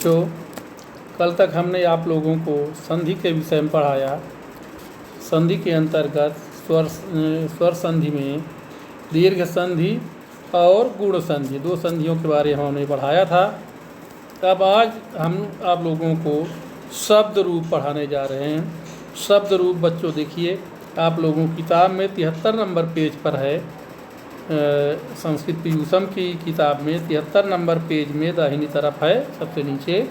बच्चों, कल तक हमने आप लोगों को संधि के विषय में पढ़ाया। संधि के अंतर्गत स्वर संधि में दीर्घ संधि और गुण संधि, दो संधियों के बारे में हमने पढ़ाया था। अब आज हम आप लोगों को शब्द रूप पढ़ाने जा रहे हैं। शब्द रूप बच्चों देखिए, आप लोगों की किताब में 73 नंबर पेज पर है। संस्कृत पीयूषम की किताब में 73 नंबर पेज में दाहिनी तरफ है, सबसे नीचे।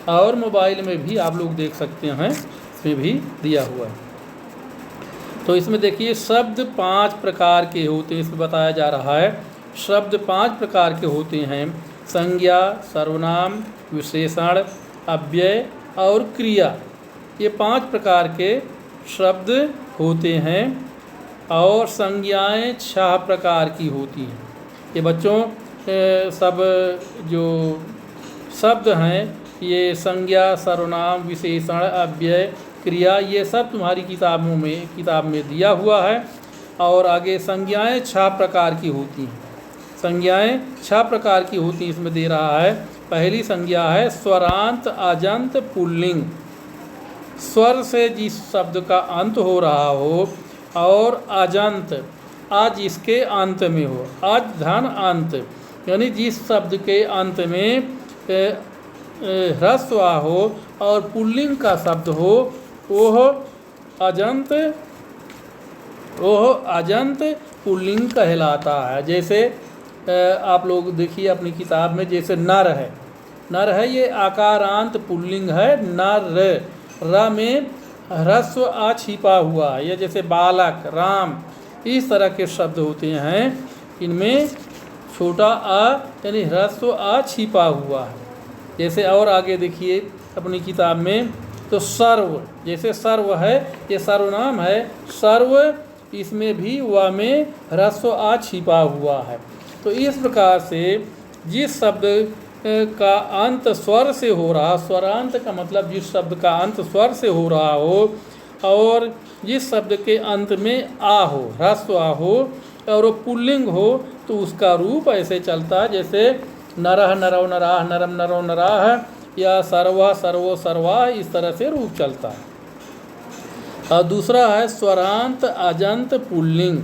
और मोबाइल में भी आप लोग देख सकते हैं, इसमें भी दिया हुआ है। तो इसमें देखिए, शब्द 5 प्रकार के होते हैं। इसमें बताया जा रहा है शब्द 5 प्रकार के होते हैं: संज्ञा, सर्वनाम, विशेषण, अव्यय और क्रिया। ये 5 प्रकार के शब्द होते हैं। और संज्ञाएं 6 प्रकार की होती हैं। ये बच्चों सब जो शब्द हैं, ये संज्ञा, सर्वनाम, विशेषण, अव्यय, क्रिया, ये सब तुम्हारी किताब में दिया हुआ है। और आगे संज्ञाएं 6 प्रकार की होती हैं। संज्ञाएं 6 प्रकार की होती हैं, इसमें दे रहा है। पहली संज्ञा है स्वरांत, अजंत, पुल्लिंग। स्वर से जिस शब्द का अंत हो रहा हो और अजंत, आज इसके अंत में हो, आज धन अंत, यानी जिस शब्द के अंत में ह्रस्व हो और पुल्लिंग का शब्द हो, वह अजंत पुल्लिंग कहलाता है। जैसे आप लोग देखिए अपनी किताब में, जैसे नर है, नर है, ये आकारांत पुल्लिंग है। नर, र में ह्रस्व आ छिपा हुआ है। या जैसे बालक, राम, इस तरह के शब्द होते हैं, इनमें छोटा आ यानी ह्रस्व आ छिपा हुआ है। जैसे और आगे देखिए अपनी किताब में, तो सर्व, जैसे सर्व है, ये सर्वनाम है। सर्व, इसमें भी व में ह्रस्व आ छिपा हुआ है। तो इस प्रकार से जिस शब्द का अंत स्वर से हो रहा, स्वरांत का मतलब जिस शब्द का अंत स्वर से हो रहा हो, और जिस शब्द के अंत में आ हो, ह्रस्व आ हो, और वो पुल्लिंग हो, तो उसका रूप ऐसे चलता है जैसे नरह, नरव, नराह, नरम, नरो, नराह, या सर्वा, सर्वो, सर्वा, इस तरह से रूप चलता है। और दूसरा है स्वरांत, अजंत, पुल्लिंग,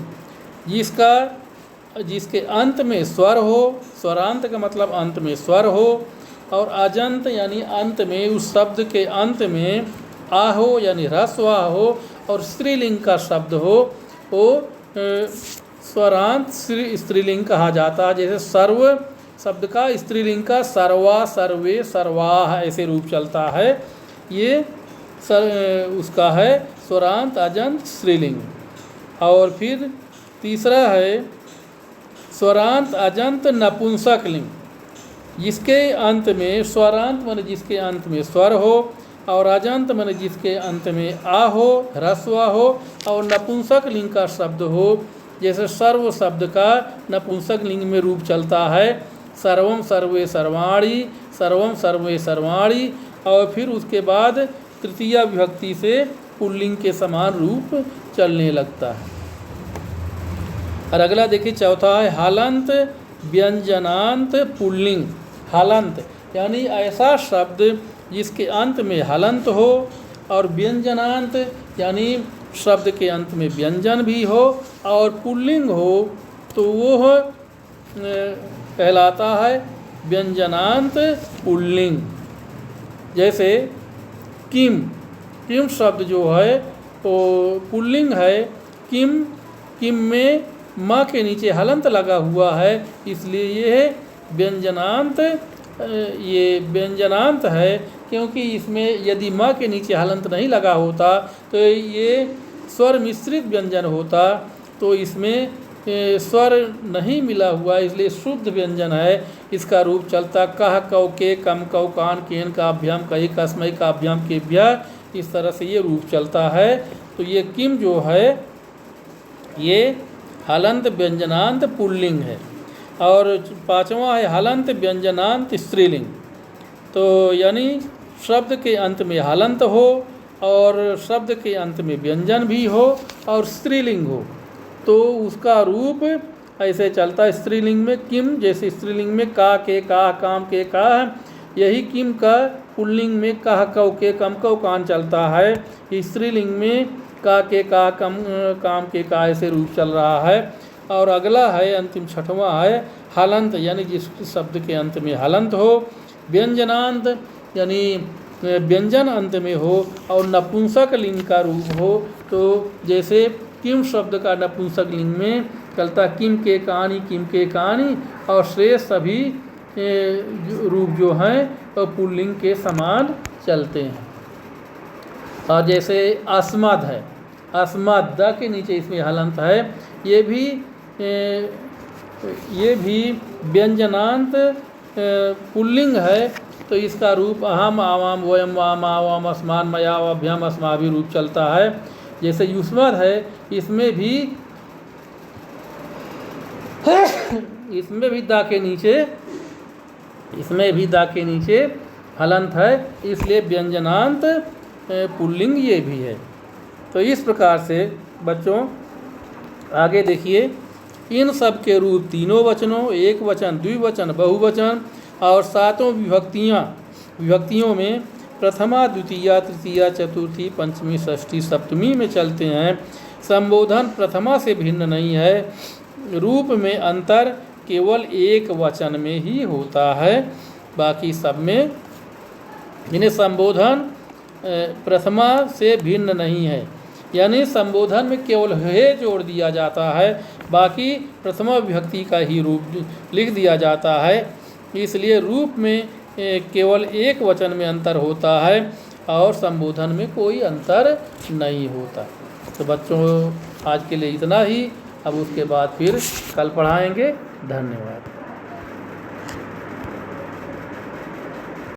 जिसके अंत में स्वर हो। स्वरांत का मतलब अंत में स्वर हो, और अजंत यानी अंत में, उस शब्द के अंत में आ हो यानी ह्रस्व आ हो, और स्त्रीलिंग का शब्द हो, वो स्वरांत स्त्रीलिंग कहा जाता है। जैसे सर्व शब्द का स्त्रीलिंग का सर्वा, सर्वे, सर्वाह, ऐसे रूप चलता है। ये उसका है स्वरांत, अजंत, स्त्रीलिंग। और फिर तीसरा है स्वरांत, अजंत, नपुंसक लिंग, जिसके अंत में स्वरांत माने जिसके अंत में स्वर हो, और अजंत माने जिसके अंत में आ हो, ह्रस्व हो, और नपुंसक लिंग का शब्द हो। जैसे सर्व शब्द का नपुंसक लिंग में रूप चलता है सर्वम, सर्वे, सर्वाणी, सर्वम, सर्वे, सर्वाणी, और फिर उसके बाद तृतीया विभक्ति से पुल्लिंग के समान रूप चलने लगता है। और अगला देखिए, चौथा है हलंत, व्यंजनांत, पुल्लिंग। हलंत यानी ऐसा शब्द जिसके अंत में हलंत हो, और व्यंजनांत यानी शब्द के अंत में व्यंजन भी हो और पुल्लिंग हो, तो वो कहलाता है व्यंजनांत पुल्लिंग। जैसे किम, किम शब्द जो है वो पुल्लिंग है। किम, किम में माँ के नीचे हलंत लगा हुआ है, इसलिए ये व्यंजनांत, ये व्यंजनांत है। क्योंकि इसमें यदि माँ के नीचे हलंत नहीं लगा होता तो ये स्वर मिश्रित व्यंजन होता, तो इसमें स्वर नहीं मिला हुआ, इसलिए शुद्ध व्यंजन है। इसका रूप चलता कह, कौ, के, कम, कौ, कान, केन, काभ्याम, कई, कस्मै, काभ्याम, केभ्या, इस तरह से ये रूप चलता है। तो ये किम जो है, ये हलंत, व्यंजनांत, पुल्लिंग है। और पांचवा है हलंत, व्यंजनांत, स्त्रीलिंग। तो यानी शब्द के अंत में हलंत हो, और शब्द के अंत में व्यंजन भी हो, और स्त्रीलिंग हो, तो उसका रूप ऐसे चलता है स्त्रीलिंग में किम। जैसे स्त्रीलिंग में का, के, का, काम, के, का, यही किम का पुल्लिंग में कह कौ के कम कौ कान चलता है, स्त्रीलिंग में का के का कम काम के का ऐसे रूप चल रहा है। और अगला है अंतिम छठवां है हलंत, यानी जिस शब्द के अंत में हलंत हो, व्यंजनांत यानी व्यंजन अंत में हो, और नपुंसक लिंग का रूप हो। तो जैसे किम शब्द का नपुंसक लिंग में चलता किम के कहानी, किम के कहानी, और शेष सभी रूप जो हैं वो पुल्लिंग के समान चलते हैं। और जैसे अस्मद है, अस्मद द के नीचे इसमें हलंत है, ये भी व्यंजनांत पुल्लिंग है। तो इसका रूप अहम, आवाम, वयम, वाम, आवाम, अस्मान, मया, अभ्यम, अस्माभि रूप चलता है। जैसे युष्मद है, इसमें भी दा के नीचे हलंत है, इसलिए व्यंजनांत पुल्लिंग ये भी है। तो इस प्रकार से बच्चों आगे देखिए, इन सब के रूप तीनों वचनों, एक वचन, द्विवचन, बहुवचन और सातों विभक्तियों में प्रथमा, द्वितीया, तृतीया, चतुर्थी, पंचमी, षष्ठी, सप्तमी में चलते हैं। संबोधन प्रथमा से भिन्न नहीं है। रूप में अंतर केवल एक वचन में ही होता है, बाकी सब में इन्हें संबोधन प्रथमा से भिन्न नहीं है। यानी संबोधन में केवल हे जोड़ दिया जाता है, बाकी प्रथमा विभक्ति का ही रूप लिख दिया जाता है। इसलिए रूप में केवल एक वचन में अंतर होता है और संबोधन में कोई अंतर नहीं होता। तो बच्चों आज के लिए इतना ही, अब उसके बाद फिर कल पढ़ाएंगे। धन्यवाद।